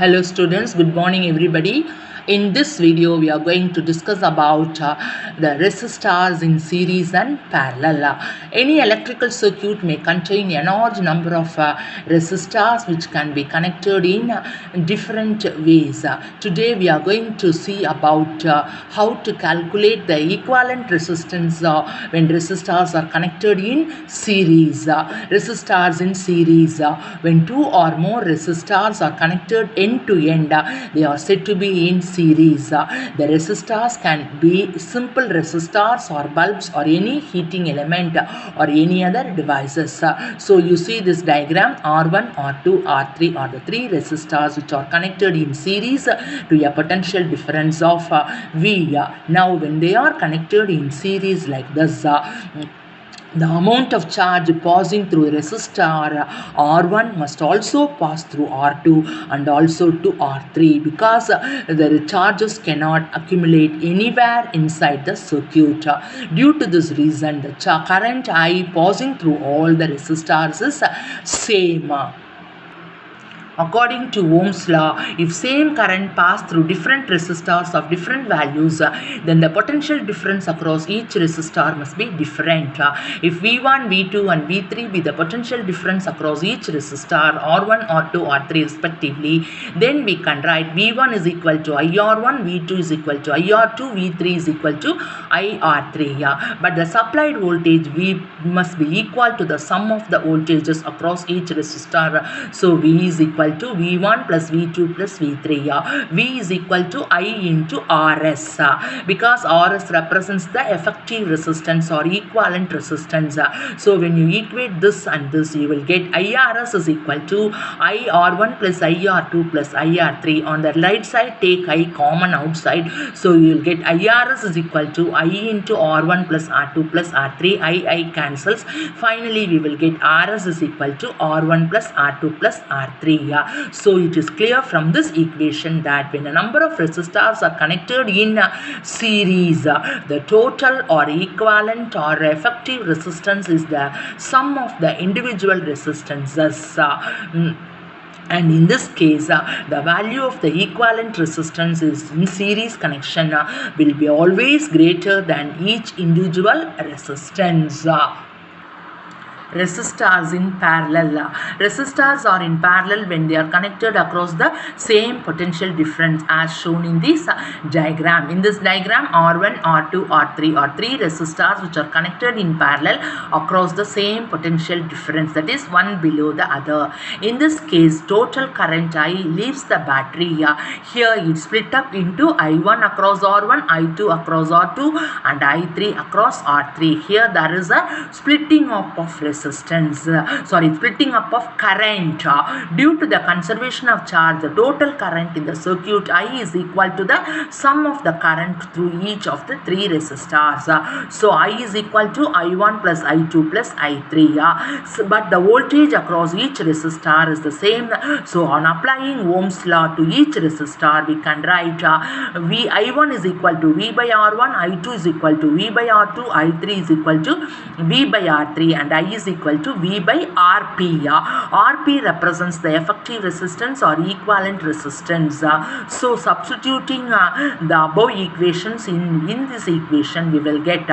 Hello students, good morning everybody. In this video we are going to discuss about the resistors in series and parallel. Any electrical circuit may contain a large number of resistors which can be connected in different ways. Today we are going to see about how to calculate the equivalent resistance when resistors are connected in series. Resistors in series, when two or more resistors are connected end to end, they are said to be in series. The resistors can be simple resistors or bulbs or any heating element or any other devices. So you see this diagram, R1, R2, R3 are the three resistors which are connected in series to a potential difference of V. Now when they are connected in series like this, the amount of charge passing through resistor R1 must also pass through R2 and also to R3, because the charges cannot accumulate anywhere inside the circuit. Due to this reason, the current I passing through all the resistors is same. According to Ohm's law, if same current pass through different resistors of different values, then the potential difference across each resistor must be different. If V1, V2 and V3 be the potential difference across each resistor R1, R2, R3 respectively, then we can write V1 is equal to IR1, V2 is equal to IR2, V3 is equal to IR3. But the supplied voltage V must be equal to the sum of the voltages across each resistor. So V is equal to V1 plus V2 plus V3. V is equal to I into RS, because RS represents the effective resistance or equivalent resistance. So when you equate this and this, you will get IRS is equal to IR1 plus IR2 plus IR3. On the right side, take I common outside. So you will get IRS is equal to I into R1 plus R2 plus R3. I cancels. Finally, we will get RS is equal to R1 plus R2 plus R3. So it is clear from this equation that when a number of resistors are connected in series, the total or equivalent or effective resistance is the sum of the individual resistances. And in this case, the value of the equivalent resistance is in series connection will be always greater than each individual resistance. Resistors in parallel. Resistors are in parallel when they are connected across the same potential difference as shown in this diagram. In this diagram, R1, R2, R3 are three resistors which are connected in parallel across the same potential difference, that is one below the other. In this case, total current I leaves the battery. Here it split up into I1 across R1, I2 across R2 and I3 across R3. Here there is a splitting up of splitting up of current. Due to the conservation of charge, the total current in the circuit I is equal to the sum of the current through each of the three resistors. So I is equal to I1 plus I2 plus I3. But the voltage across each resistor is the same. So on applying Ohm's law to each resistor, we can write I1 is equal to V by R1, I2 is equal to V by R2, I3 is equal to V by R3, and I is equal to V by RP. RP represents the effective resistance or equivalent resistance. So substituting the above equations in this equation, we will get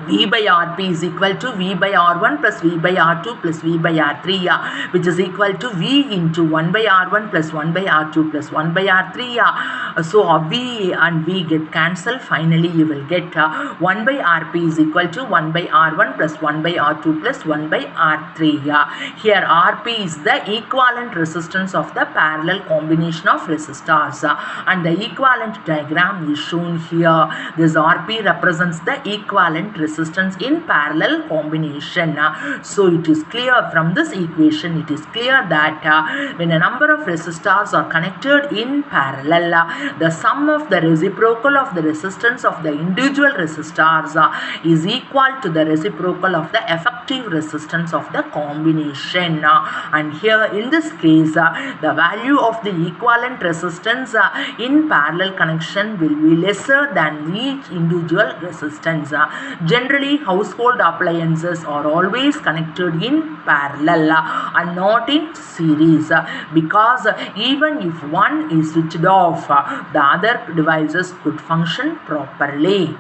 V by Rp is equal to V by R1 plus V by R2 plus V by R3, which is equal to V into 1 by R1 plus 1 by R2 plus 1 by R3. So V and V get cancelled. Finally, you will get 1 by Rp is equal to 1 by R1 plus 1 by R2 plus 1 by R3. Here Rp is the equivalent resistance of the parallel combination of resistors, and the equivalent diagram is shown here. This Rp represents the equivalent resistance in parallel combination. So it is clear from this equation, it is clear that when a number of resistors are connected in parallel, the sum of the reciprocal of the resistance of the individual resistors is equal to the reciprocal of the effective resistance of the combination. And here in this case, the value of the equivalent resistance in parallel connection will be lesser than each individual resistance. Generally, household appliances are always connected in parallel and not in series because even if one is switched off, the other devices could function properly.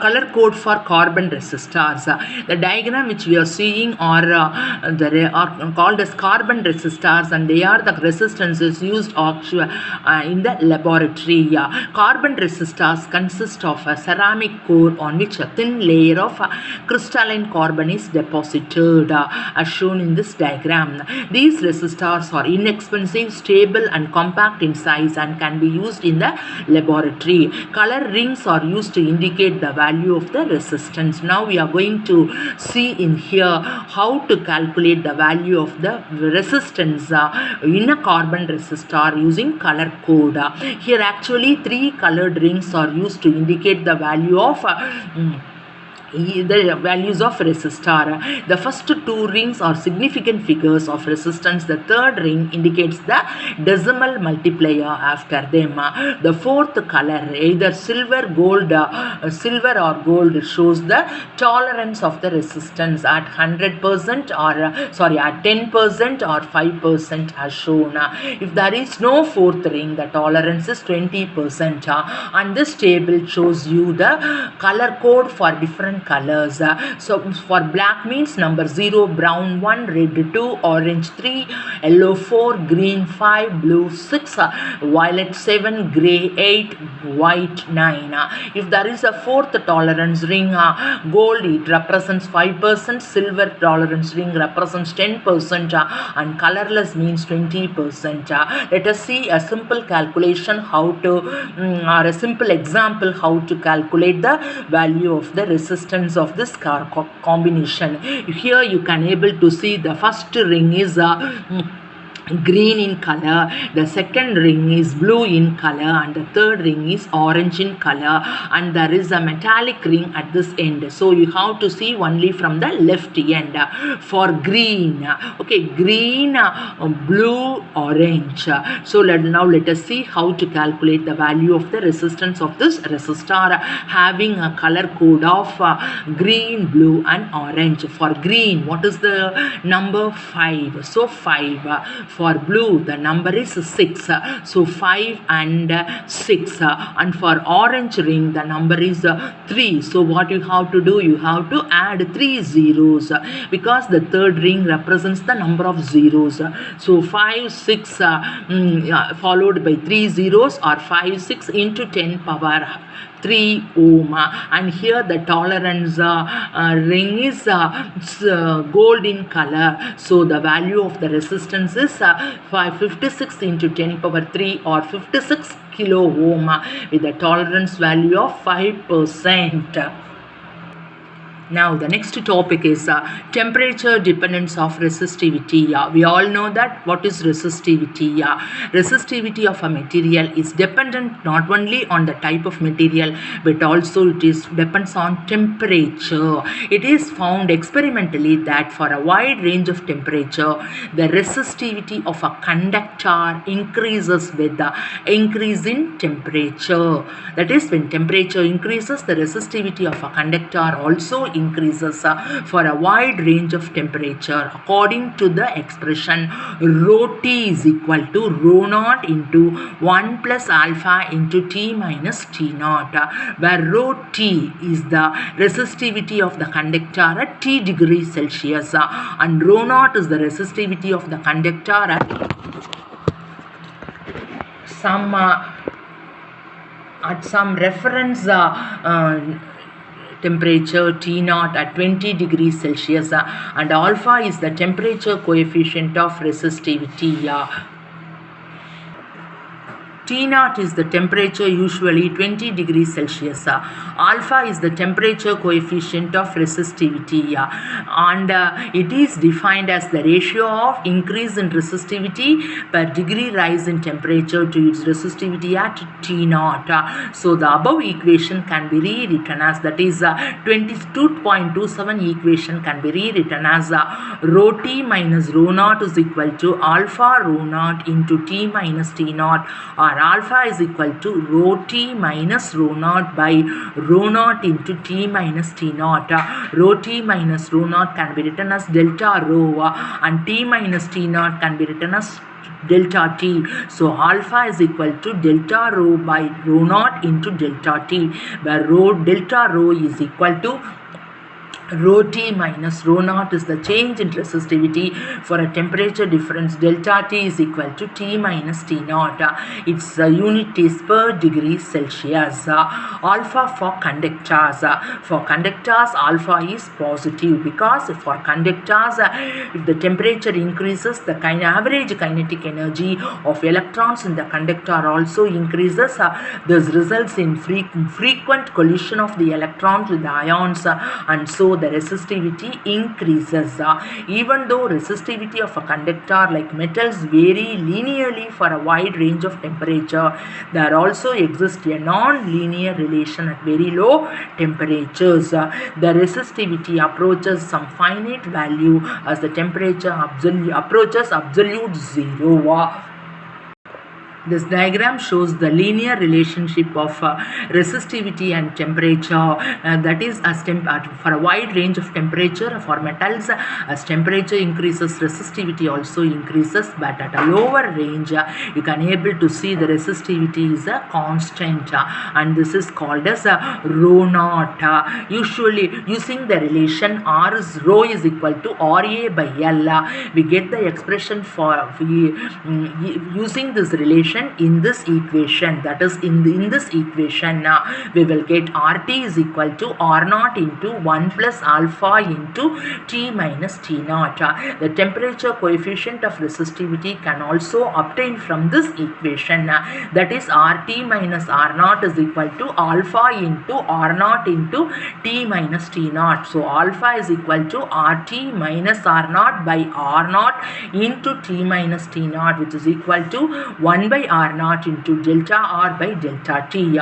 Color code for carbon resistors. The diagram which we are seeing are called as carbon resistors, and they are the resistances used in the laboratory. Carbon resistors consist of a ceramic core on which a thin layer of crystalline carbon is deposited, as shown in this diagram. These resistors are inexpensive, stable and compact in size and can be used in the laboratory. Color rings are used to indicate the value of the resistance. Now we are going to see in here how to calculate the value of the resistance in a carbon resistor using color code. Here actually 3 colored rings are used to indicate the value of the values of resistor. The first 2 rings are significant figures of resistance. The third ring indicates the decimal multiplier after them. The fourth color, either silver or gold, shows the tolerance of the resistance at 100% or at 10% or 5% as shown. If there is no fourth ring, the tolerance is 20%. And this table shows you the color code for different colors. So for black means number 0, brown 1, red 2, orange 3, yellow 4, green 5, blue 6, violet 7, gray 8, white 9. If there is a fourth tolerance ring, gold, it represents 5%, silver tolerance ring represents 10%, and colorless means 20%. Let us see a simple calculation how to or a simple example how to calculate the value of the resistance of this combination. Here you can able to see the first ring is green in color, the second ring is blue in color, and the third ring is orange in color, and there is a metallic ring at this end. So you have to see only from the left end. For green, okay, green, blue, orange. So now let us see how to calculate the value of the resistance of this resistor having a color code of green, blue and orange. For green, what is the number? 5. So 5. For blue, the number is 6. So 5 and 6. And for orange ring, the number is 3. So what you have to do? You have to add 3 zeros because the third ring represents the number of zeros. So 5, 6 followed by 3 zeros, or 5, 6 into 10 power 3 ohm. And here the tolerance ring is gold in color. So the value of the resistance is 556 into 10 power 3 or 56 kilo ohm with a tolerance value of 5%. Now the next topic is temperature dependence of resistivity. We all know that what is resistivity. Resistivity of a material is dependent not only on the type of material but also it is depends on temperature. It is found experimentally that for a wide range of temperature, the resistivity of a conductor increases with the increase in temperature. That is, when temperature increases, the resistivity of a conductor also increases for a wide range of temperature. According to the expression rho T is equal to rho naught into 1 plus alpha into T minus T naught, where rho T is the resistivity of the conductor at T degrees Celsius and rho naught is the resistivity of the conductor at some reference temperature T naught at 20 degrees Celsius, and alpha is the temperature coefficient of resistivity. T naught is the temperature usually 20 degrees Celsius. Alpha is the temperature coefficient of resistivity, and it is defined as the ratio of increase in resistivity per degree rise in temperature to its resistivity at T naught. So the above equation can be rewritten as, that is 22.27 equation can be rewritten as rho T minus rho naught is equal to alpha rho naught into T minus T naught, or alpha is equal to rho t minus rho naught by rho naught into t minus t naught. Rho t minus rho naught can be written as delta rho and t minus t naught can be written as delta t. So alpha is equal to delta rho by rho naught into delta t, where delta rho is equal to rho t minus rho naught is the change in resistivity for a temperature difference. Delta t is equal to t minus t naught. Its unit is per degree Celsius. Alpha for conductors. For conductors, alpha is positive because for conductors, if the temperature increases, the average kinetic energy of electrons in the conductor also increases. This results in frequent collision of the electrons with the ions, and so the resistivity increases. Even though resistivity of a conductor like metals vary linearly for a wide range of temperature, there also exists a non-linear relation at very low temperatures. The resistivity approaches some finite value as the temperature approaches absolute zero. This diagram shows the linear relationship of resistivity and temperature, that is as for a wide range of temperature for metals. As temperature increases, resistivity also increases, but at a lower range you can able to see the resistivity is a constant, and this is called as rho naught. Usually using the relation rho is equal to Ra by L, we get the expression for using this relation in this equation. That is in this equation we will get RT is equal to R naught into 1 plus alpha into T minus T naught. The temperature coefficient of resistivity can also obtain from this equation, that is RT minus R naught is equal to alpha into R naught into T minus T naught. So alpha is equal to RT minus R naught by R naught into T minus T naught, which is equal to 1 by R naught into delta R by delta T.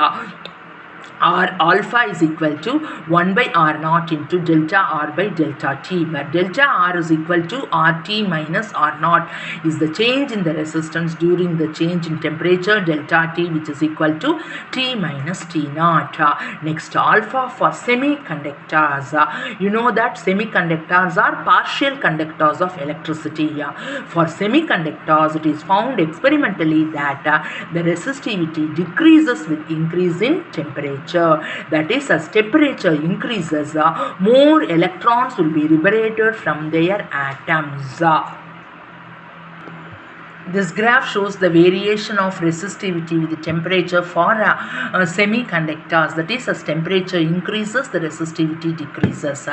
Alpha is equal to 1 by R naught into delta R by delta T, where delta R is equal to RT minus R naught is the change in the resistance during the change in temperature delta T, which is equal to T minus T naught. Next, alpha for semiconductors. You know that semiconductors are partial conductors of electricity. For semiconductors, it is found experimentally that the resistivity decreases with increase in temperature. That is, as temperature increases, more electrons will be liberated from their atoms. This graph shows the variation of resistivity with the temperature for semiconductors. That is, as temperature increases, the resistivity decreases.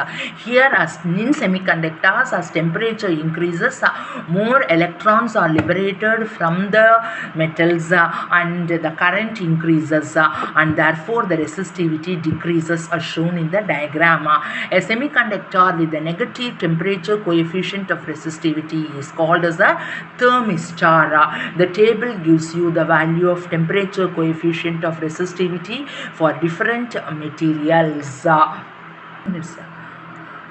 Here, as in semiconductors, as temperature increases, more electrons are liberated from the metals and the current increases, and therefore the resistivity decreases as shown in the diagram. A semiconductor with a negative temperature coefficient of resistivity is called as a thermistor. The table gives you the value of temperature coefficient of resistivity for different materials.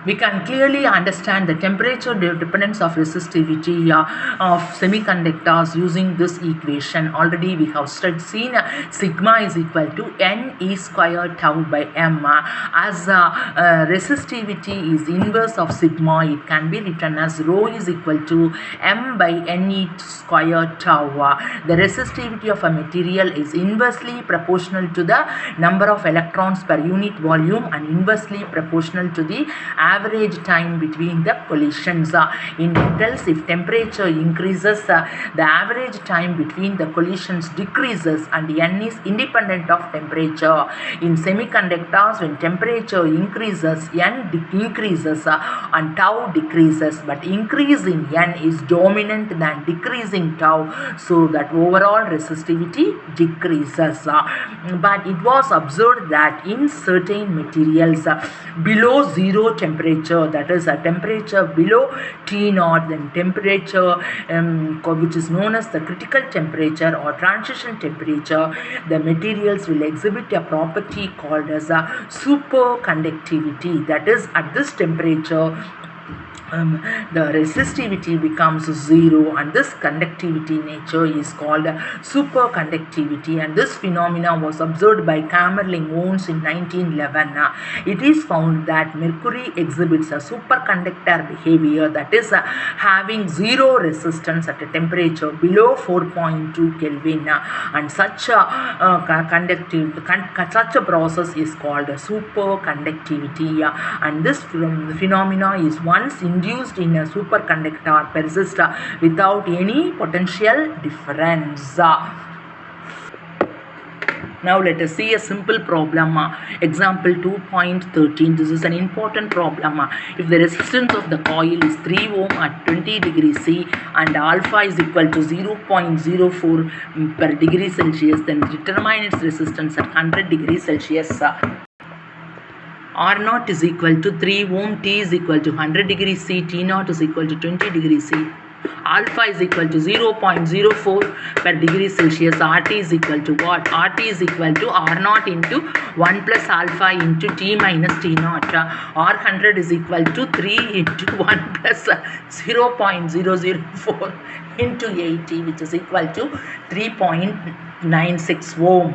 We can clearly understand the temperature dependence of resistivity of semiconductors using this equation. Already we have seen sigma is equal to N E square tau by M. As resistivity is inverse of sigma, it can be written as rho is equal to M by N E square tau. The resistivity of a material is inversely proportional to the number of electrons per unit volume and inversely proportional to the average time between the collisions. In metals, if temperature increases, the average time between the collisions decreases and N is independent of temperature. In semiconductors, when temperature increases, N increases and tau decreases, but increase in N is dominant than decrease in tau, so that overall resistivity decreases. But it was observed that in certain materials below zero temperature, that is a temperature below T naught, then temperature which is known as the critical temperature or transition temperature, the materials will exhibit a property called as a superconductivity. That is, at this temperature the resistivity becomes zero, and this conductivity nature is called superconductivity, and this phenomena was observed by Kamerlingh Onnes in 1911. It is found that mercury exhibits a superconductor behavior, that is having zero resistance at a temperature below 4.2 Kelvin, and such a such a process is called superconductivity, and this phenomena is once induced in a superconductor persist without any potential difference. Now let us see a simple problem. Example 2.13. This is an important problem. If the resistance of the coil is 3 ohm at 20 degrees C and alpha is equal to 0.04 per degree Celsius, then determine its resistance at 100 degrees Celsius. R0 is equal to 3 ohm, T is equal to 100 degrees C, T0 is equal to 20 degrees C. Alpha is equal to 0.04 per degree Celsius. RT is equal to what? RT is equal to R0 into 1 plus alpha into T minus T0. R100 is equal to 3 into 1 plus 0.004 into 80, which is equal to 3.96 ohm.